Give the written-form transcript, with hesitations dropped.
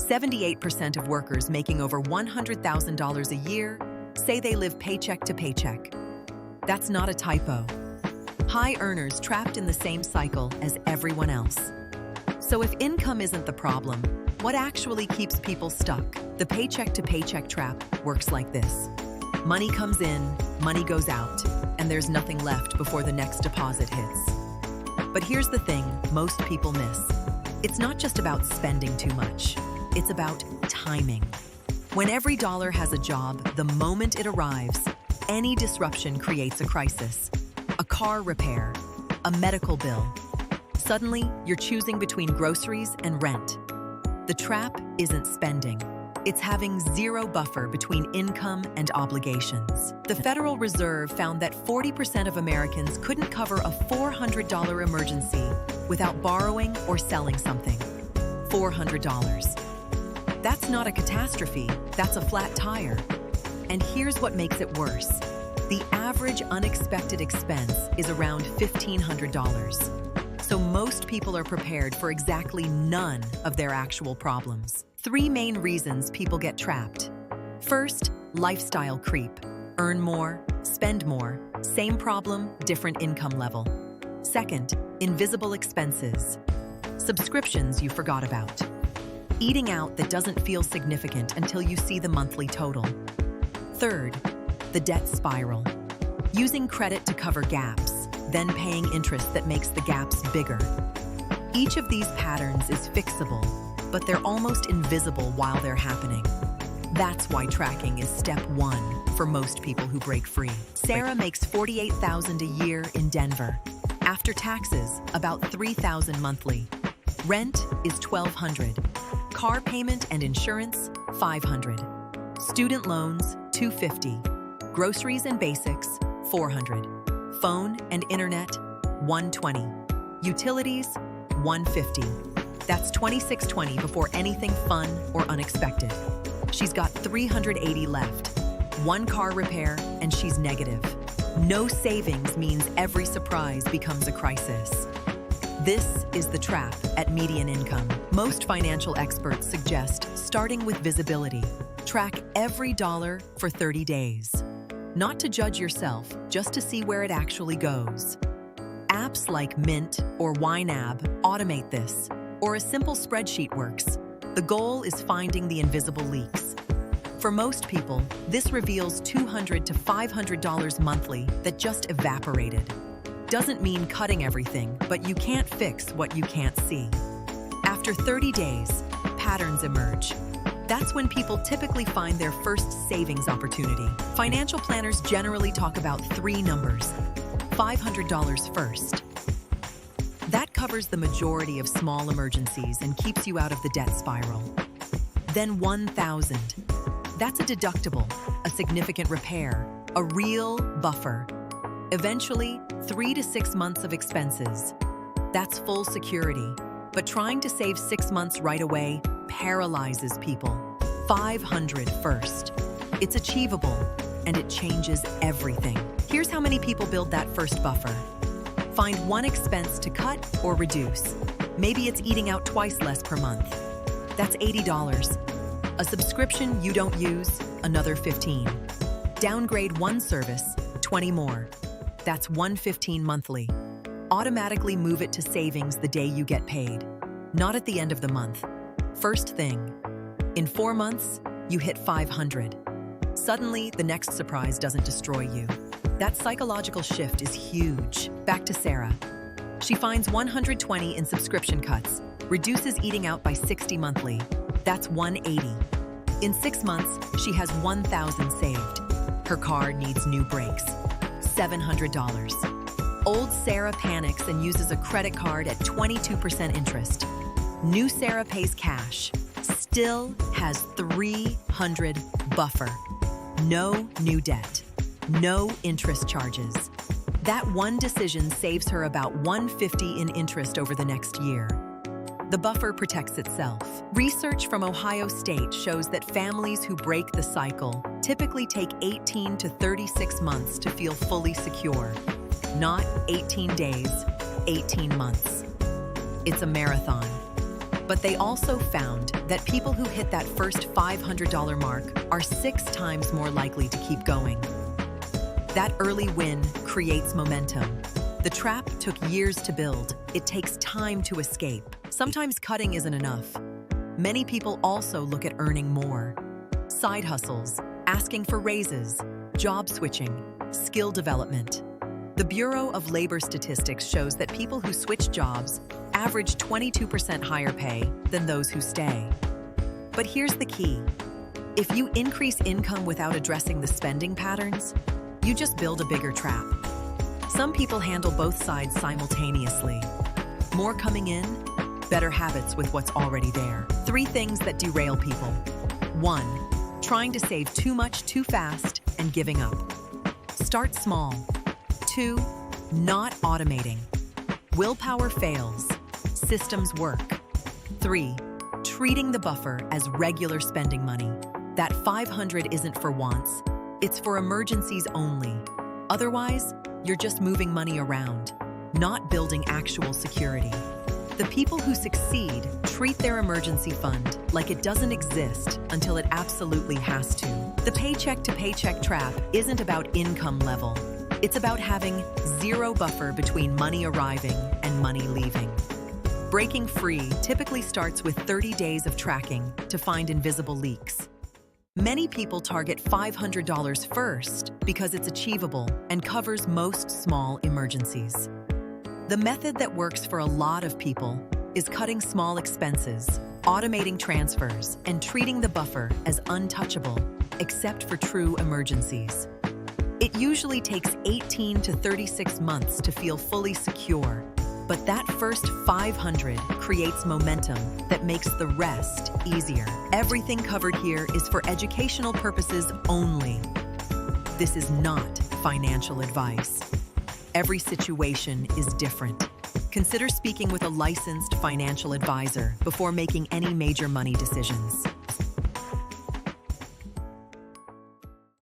78% of workers making over $100,000 a year say they live paycheck to paycheck. That's not a typo. High earners trapped in the same cycle as everyone else. So if income isn't the problem, what actually keeps people stuck? The paycheck to paycheck trap works like this. Money comes in, money goes out, and there's nothing left before the next deposit hits. But here's the thing most people miss. It's not just about spending too much. It's about timing. When every dollar has a job, the moment it arrives, any disruption creates a crisis. A car repair, a medical bill. Suddenly, you're choosing between groceries and rent. The trap isn't spending. It's having zero buffer between income and obligations. The Federal Reserve found that 40% of Americans couldn't cover a $400 emergency without borrowing or selling something. $400. That's not a catastrophe, that's a flat tire. And here's what makes it worse. The average unexpected expense is around $1,500. So most people are prepared for exactly none of their actual problems. 3 main reasons people get trapped. First, lifestyle creep. Earn more, spend more, same problem, different income level. Second, invisible expenses. Subscriptions you forgot about. Eating out that doesn't feel significant until you see the monthly total. Third, the debt spiral. Using credit to cover gaps, then paying interest that makes the gaps bigger. Each of these patterns is fixable, but they're almost invisible while they're happening. That's why tracking is step 1 for most people who break free. Sarah makes $48,000 a year in Denver. After taxes, about $3,000 monthly. Rent is $1,200. Car payment and insurance, $500. Student loans, $250. Groceries and basics, $400. Phone and internet, $120. Utilities, $150. That's $2,620 before anything fun or unexpected. She's got $380 left. 1 car repair and she's negative. No savings means every surprise becomes a crisis. This is the trap at median income. Most financial experts suggest starting with visibility. Track every dollar for 30 days. Not to judge yourself, just to see where it actually goes. Apps like Mint or YNAB automate this, or a simple spreadsheet works. The goal is finding the invisible leaks. For most people, this reveals $200 to $500 monthly that just evaporated. Doesn't mean cutting everything, but you can't fix what you can't see. After 30 days, patterns emerge. That's when people typically find their first savings opportunity. Financial planners generally talk about 3 numbers. $500 first. That covers the majority of small emergencies and keeps you out of the debt spiral. Then $1,000. That's a deductible, a significant repair, a real buffer. Eventually, 3 to 6 months of expenses. That's full security. But trying to save 6 months right away paralyzes people. $500 first. It's achievable, and it changes everything. Here's how many people build that first buffer. Find 1 expense to cut or reduce. Maybe it's eating out twice less per month. That's $80. A subscription you don't use, another $15. Downgrade 1 service, 20 more. That's $115 monthly. Automatically move it to savings the day you get paid, not at the end of the month. First thing, in 4 months, you hit $500. Suddenly, the next surprise doesn't destroy you. That psychological shift is huge. Back to Sarah. She finds $120 in subscription cuts, reduces eating out by $60 monthly. That's $180. In 6 months, she has $1,000 saved. Her car needs new brakes. $700. Old Sarah panics and uses a credit card at 22% interest. New Sarah pays cash. Still has $300 buffer. No new debt. No interest charges. That one decision saves her about $150 in interest over the next year. The buffer protects itself. Research from Ohio State shows that families who break the cycle typically take 18 to 36 months to feel fully secure. Not 18 days, 18 months. It's a marathon. But they also found that people who hit that first $500 mark are 6 times more likely to keep going. That early win creates momentum. The trap took years to build. It takes time to escape. Sometimes cutting isn't enough. Many people also look at earning more. Side hustles, asking for raises, job switching, skill development. The Bureau of Labor Statistics shows that people who switch jobs average 22% higher pay than those who stay. But here's the key. If you increase income without addressing the spending patterns, you just build a bigger trap. Some people handle both sides simultaneously. More coming in, better habits with what's already there. 3 things that derail people. 1, trying to save too much too fast and giving up. Start small. 2, not automating. Willpower fails. Systems work. 3, treating the buffer as regular spending money. That $500 isn't for wants. It's for emergencies only. Otherwise, you're just moving money around, not building actual security. The people who succeed treat their emergency fund like it doesn't exist until it absolutely has to. The paycheck to paycheck trap isn't about income level. It's about having 0 buffer between money arriving and money leaving. Breaking free typically starts with 30 days of tracking to find invisible leaks. Many people target $500 first because it's achievable and covers most small emergencies. The method that works for a lot of people is cutting small expenses, automating transfers, and treating the buffer as untouchable, except for true emergencies. It usually takes 18 to 36 months to feel fully secure, but that first $500 creates momentum that makes the rest easier. Everything covered here is for educational purposes only. This is not financial advice. Every situation is different. Consider speaking with a licensed financial advisor before making any major money decisions.